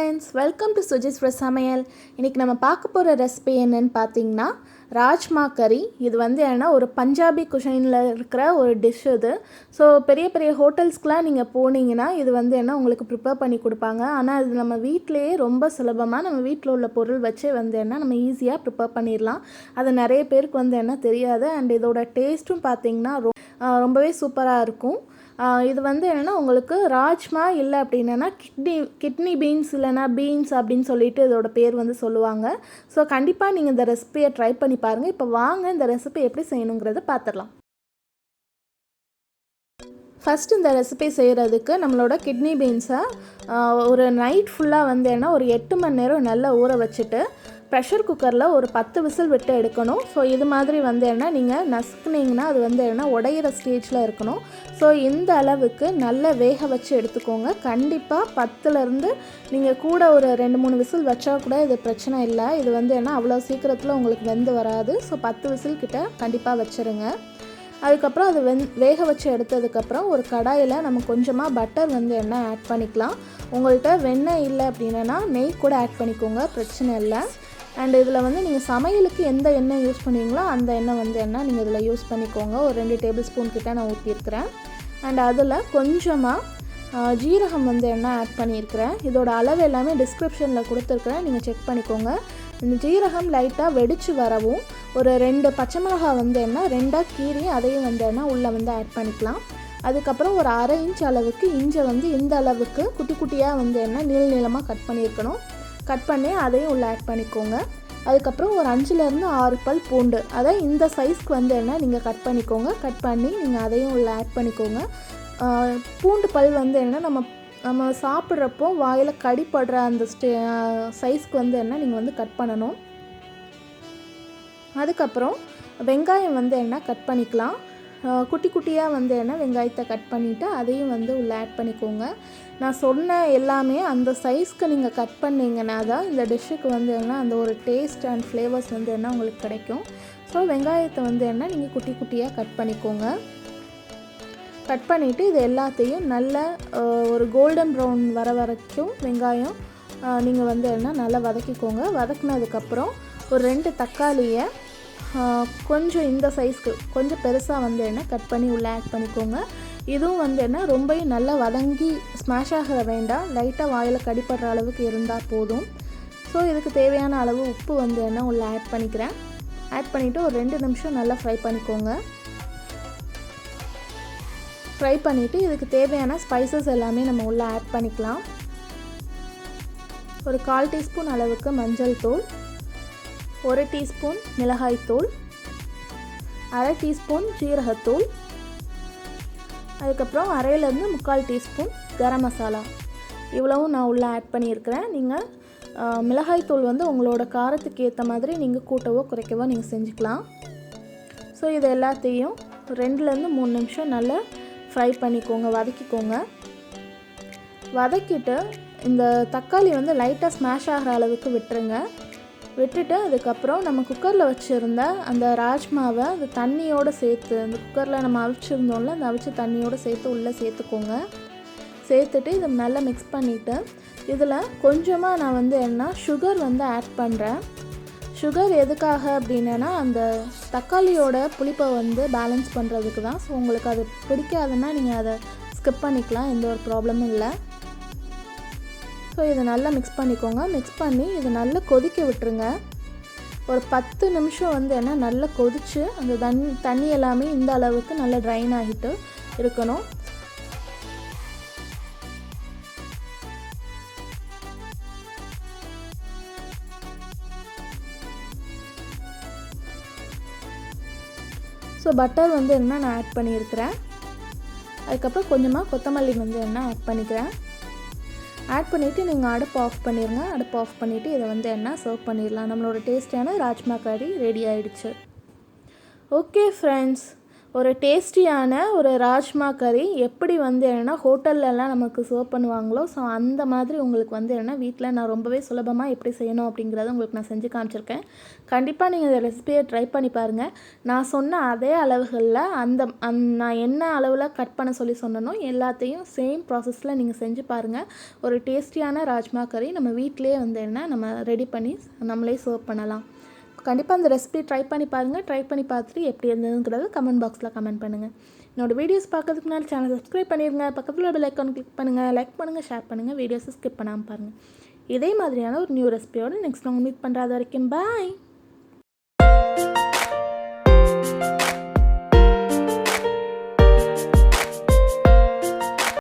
friends, welcome to Suji's சமையல். இன்னைக்கு நம்ம பார்க்க போற ரெசிபி என்னன்னு பாத்தீங்கன்னா ராஜ்மா கறி. இது வந்து என்ன ஒரு பஞ்சாபி குசைன்ல இருக்கிற ஒரு டிஷ் இது. ஸோ பெரிய பெரிய ஹோட்டல்ஸ்க்குலாம் நீங்கள் போனீங்கன்னா இது வந்து என்ன உங்களுக்கு ப்ரிப்பேர் பண்ணி கொடுப்பாங்க. ஆனால் இது நம்ம வீட்டிலேயே ரொம்ப சுலபமாக நம்ம வீட்டில் உள்ள பொருள் வச்சே வந்து என்ன நம்ம ஈஸியாக ப்ரிப்பேர் பண்ணிடலாம். அது நிறைய பேருக்கு வந்து என்ன தெரியாது. அண்ட் இதோட டேஸ்ட்டும் பார்த்தீங்கன்னா ரொம்பவே சூப்பராக இருக்கும். இது வந்து என்னென்னா உங்களுக்கு ராஜ்மா இல்லை அப்படின்னா கிட்னி பீன்ஸ் இல்லைனா பீன்ஸ் அப்படின்னு சொல்லிட்டு இதோட பேர் வந்து சொல்லுவாங்க. ஸோ கண்டிப்பாக நீங்கள் இந்த ரெசிபியை ட்ரை பண்ணி பாருங்கள். இப்போ வாங்க இந்த ரெசிபி எப்படி செய்யணுங்கிறத பார்த்துடலாம். ஃபஸ்ட்டு இந்த ரெசிபி செய்கிறதுக்கு நம்மளோட கிட்னி பீன்ஸை ஒரு நைட் ஃபுல்லாக வந்து என்ன ஒரு 8 மணி நேரம் நல்லா ஊற வச்சுட்டு ப்ரெஷர் குக்கரில் ஒரு 10 விசில் விட்டு எடுக்கணும். ஸோ இது மாதிரி வந்து என்ன நீங்கள் நசுக்குனிங்கன்னா அது வந்து என்ன உடையிற ஸ்டேஜில் இருக்கணும். ஸோ இந்த அளவுக்கு நல்லா வேக வச்சு எடுத்துக்கோங்க. கண்டிப்பாக 10லேருந்து நீங்கள் கூட ஒரு 2-3 விசில் வச்சா கூட இது பிரச்சனை இல்லை. இது வந்து என்ன அவ்வளோ சீக்கிரத்தில் உங்களுக்கு வெந்து வராது. ஸோ 10 விசில் கிட்ட கண்டிப்பாக வச்சுருங்க. அதுக்கப்புறம் அது வேக வச்சு எடுத்ததுக்கப்புறம் ஒரு கடாயில் நம்ம கொஞ்சமாக பட்டர் வந்து என்ன ஆட் பண்ணிக்கலாம். உங்கள்கிட்ட வெண்ணெய் இல்லை அப்படின்னா நெய் கூட ஆட் பண்ணிக்கோங்க, பிரச்சனை இல்லை. அண்ட் இதில் வந்து நீங்கள் சமையலுக்கு எந்த எண்ணெய் யூஸ் பண்ணுவீங்களோ அந்த எண்ணெய் வந்து என்ன நீங்கள் இதில் யூஸ் பண்ணிக்கோங்க. ஒரு 2 டேபிள் ஸ்பூன் கிட்ட நான் ஊற்றிருக்கிறேன். அண்ட் அதில் கொஞ்சமாக ஜீரகம் வந்து என்ன ஆட் பண்ணியிருக்கிறேன். இதோட அளவு எல்லாமே டிஸ்கிரிப்ஷனில் கொடுத்துருக்குறேன், நீங்கள் செக் பண்ணிக்கோங்க. இந்த ஜீரகம் லைட்டாக வெடித்து வரவும் ஒரு 2 பச்சை மிளகாய் வந்து என்ன 2ஆக கீறி அதையும் வந்து என்ன உள்ளே வந்து ஆட் பண்ணிக்கலாம். அதுக்கப்புறம் ஒரு 1/2 இன்ச் அளவுக்கு இஞ்சை வந்து இந்த அளவுக்கு குட்டி குட்டியாக வந்து என்ன நீளமாக கட் பண்ணியிருக்கணும். கட் பண்ணி அதையும் உள்ளே ஆட் பண்ணிக்கோங்க. அதுக்கப்புறம் ஒரு 5லேருந்து 6 பல் பூண்டு, அதை இந்த சைஸ்க்கு வந்து என்ன நீங்கள் கட் பண்ணிக்கோங்க. கட் பண்ணி நீங்கள் அதையும் உள்ளே ஆட் பண்ணிக்கோங்க. பூண்டு பல் வந்து என்ன நம்ம சாப்பிட்றப்போ வாயில் கடிப்படுற அந்த சைஸ்க்கு வந்து என்ன நீங்கள் வந்து கட் பண்ணணும். அதுக்கப்புறம் வெங்காயம் வந்து என்ன கட் பண்ணிக்கலாம். குட்டி குட்டியாக வந்து என்ன வெங்காயத்தை கட் பண்ணிவிட்டு அதையும் வந்து உள்ளே ஆட் பண்ணிக்கோங்க. நான் சொன்ன எல்லாமே அந்த சைஸ்க்கு நீங்கள் கட் பண்ணிங்கன்னா தான் இந்த டிஷ்ஷுக்கு வந்து என்ன அந்த ஒரு டேஸ்ட் அண்ட் ஃப்ளேவர்ஸ் வந்து என்ன உங்களுக்கு கிடைக்கும். ஸோ வெங்காயத்தை வந்து என்ன நீங்கள் குட்டி குட்டியாக கட் பண்ணிக்கோங்க. கட் பண்ணிவிட்டு இது எல்லாத்தையும் நல்ல ஒரு கோல்டன் ப்ரௌன் வர வரைக்கும் வெங்காயம் நீங்கள் வந்து என்ன நல்லா வதக்கிக்கோங்க. வதக்கினதுக்கப்புறம் ஒரு 2 தக்காளியை கொஞ்சம் இந்த சைஸ்க்கு கொஞ்சம் பெருசாக வந்து என்ன கட் பண்ணி உள்ளே ஆட் பண்ணிக்கோங்க. இதுவும் வந்து என்ன ரொம்பவும் நல்லா வதங்கி ஸ்மாஷ் ஆகிற வேண்டாம், லைட்டாக வாயில் கடிப்படுற அளவுக்கு இருந்தால் போதும். ஸோ இதுக்கு தேவையான அளவு உப்பு வந்து என்ன உள்ளே ஆட் பண்ணிக்கிறேன். ஆட் பண்ணிவிட்டு ஒரு 2 நிமிஷம் நல்லா ஃப்ரை பண்ணிக்கோங்க. ஃப்ரை பண்ணிவிட்டு இதுக்கு தேவையான ஸ்பைசஸ் எல்லாமே நம்ம உள்ளே ஆட் பண்ணிக்கலாம். ஒரு 1/4 டீஸ்பூன் அளவுக்கு மஞ்சள் தூள், 1 டீஸ்பூன் மிளகாய்த்தூள், 1/2 டீஸ்பூன் ஜீரகத்தூள், அதுக்கப்புறம் 1/2லேருந்து 3/4 டீஸ்பூன் கரம் மசாலா, இவ்வளவும் நான் உள்ளே ஆட் பண்ணியிருக்கிறேன். நீங்கள் மிளகாய்த்தூள் வந்து உங்களோட காரத்துக்கு ஏற்ற மாதிரி நீங்கள் கூட்டவோ குறைக்கவோ நீங்கள் செஞ்சுக்கலாம். ஸோ இது எல்லாத்தையும் 2லேருந்து 3 நிமிஷம் நல்லா ஃப்ரை பண்ணிக்கோங்க, வதக்கிக்கோங்க. வதக்கிட்டு இந்த தக்காளி வந்து லைட்டாக ஸ்மாஷ் ஆகிற அளவுக்கு விட்டுருங்க. விட்டுட்டு அதுக்கப்புறம் நம்ம குக்கரில் வச்சுருந்த அந்த ராஜ்மாவை அந்த தண்ணியோடு சேர்த்து, அந்த குக்கரில் நம்ம அவிச்சிருந்தோம்ல அந்த அவிச்ச தண்ணியோடு சேர்த்து உள்ளே சேர்த்துக்கோங்க. சேர்த்துட்டு இதை நல்லா மிக்ஸ் பண்ணிவிட்டு இதில் கொஞ்சமாக நான் வந்து என்ன சுகர் வந்து ஆட் பண்ணுறேன். சுகர் எதுக்காக அப்படின்னா அந்த தக்காளியோட புளிப்பை வந்து பேலன்ஸ் பண்ணுறதுக்கு தான். ஸோ உங்களுக்கு அது பிடிக்காதுன்னா நீங்கள் அதை ஸ்கிப் பண்ணிக்கலாம், எந்த ஒரு ப்ராப்ளமும் இல்லை. ஸோ இதை நல்லா மிக்ஸ் பண்ணிக்கோங்க. மிக்ஸ் பண்ணி இதை நல்லா கொதிக்க விட்டுருங்க. ஒரு 10 நிமிஷம் வந்து என்ன நல்லா கொதித்து அந்த தண்ணி எல்லாமே இந்த அளவுக்கு நல்லா ட்ரைன் ஆகிட்டு இருக்கணும். ஸோ பட்டர் வந்து என்ன நான் ஆட் பண்ணியிருக்கிறேன். அதுக்கப்புறம் கொஞ்சமாக கொத்தமல்லி வந்து என்ன ஆட் பண்ணிக்கிறேன். ஆட் பண்ணிவிட்டு நீங்கள் அடுப்பு ஆஃப் பண்ணிடுங்க. அடுப்பு ஆஃப் பண்ணிவிட்டு இதை வந்து என்ன சர்வ் பண்ணிடலாம். நம்மளோட டேஸ்டான ராஜ்மா கறி ரெடி ஆகிடுச்சு. ஓகே ஃப்ரெண்ட்ஸ், ஒரு டேஸ்டியான ஒரு ராஜ்மா கறி எப்படி வந்து என்னென்னா ஹோட்டல்லலாம் நமக்கு சர்வ் பண்ணுவாங்களோ, ஸோ அந்த மாதிரி உங்களுக்கு வந்து என்னென்னா வீட்டில் நான் ரொம்பவே சுலபமாக எப்படி செய்யணும் அப்படிங்கிறத உங்களுக்கு நான் செஞ்சு காமிச்சிருக்கேன். கண்டிப்பாக நீங்கள் இந்த ரெசிபியை ட்ரை பண்ணி பாருங்கள். நான் சொன்ன அதே அளவுகளில் நான் என்ன அளவில் கட் பண்ண சொல்லி சொன்னனோ எல்லாத்தையும் சேம் ப்ராசஸில் நீங்கள் செஞ்சு பாருங்கள். ஒரு டேஸ்டியான ராஜ்மா கறி நம்ம வீட்டிலேயே வந்து என்ன நம்ம ரெடி பண்ணி நம்மளே சர்வ் பண்ணலாம். கண்டிப்பாக அந்த ரெசிபி ட்ரை பண்ணி பாருங்கள். ட்ரை பண்ணி பார்த்துட்டு எப்படி இருந்ததுங்கிறது கமெண்ட் பாக்ஸில் கமெண்ட் பண்ணுங்கள். என்னோடய வீடியோஸ் பார்க்கறதுக்கு முன்னாடி சேனல் சப்ஸ்கிரைப் பண்ணிடுங்க. பக்கத்தில் பெல் ஐக்கான் கிளிக் பண்ணுங்கள். லைக் பண்ணுங்கள், ஷேர் பண்ணுங்கள். வீடியோஸை ஸ்கிப் பண்ணாமல் பாருங்கள். இதே மாதிரியான ஒரு நியூ ரெசிபியோடு நெக்ஸ்ட் உங்களை மீட் பண்ணுற அது வரைக்கும் பாய்.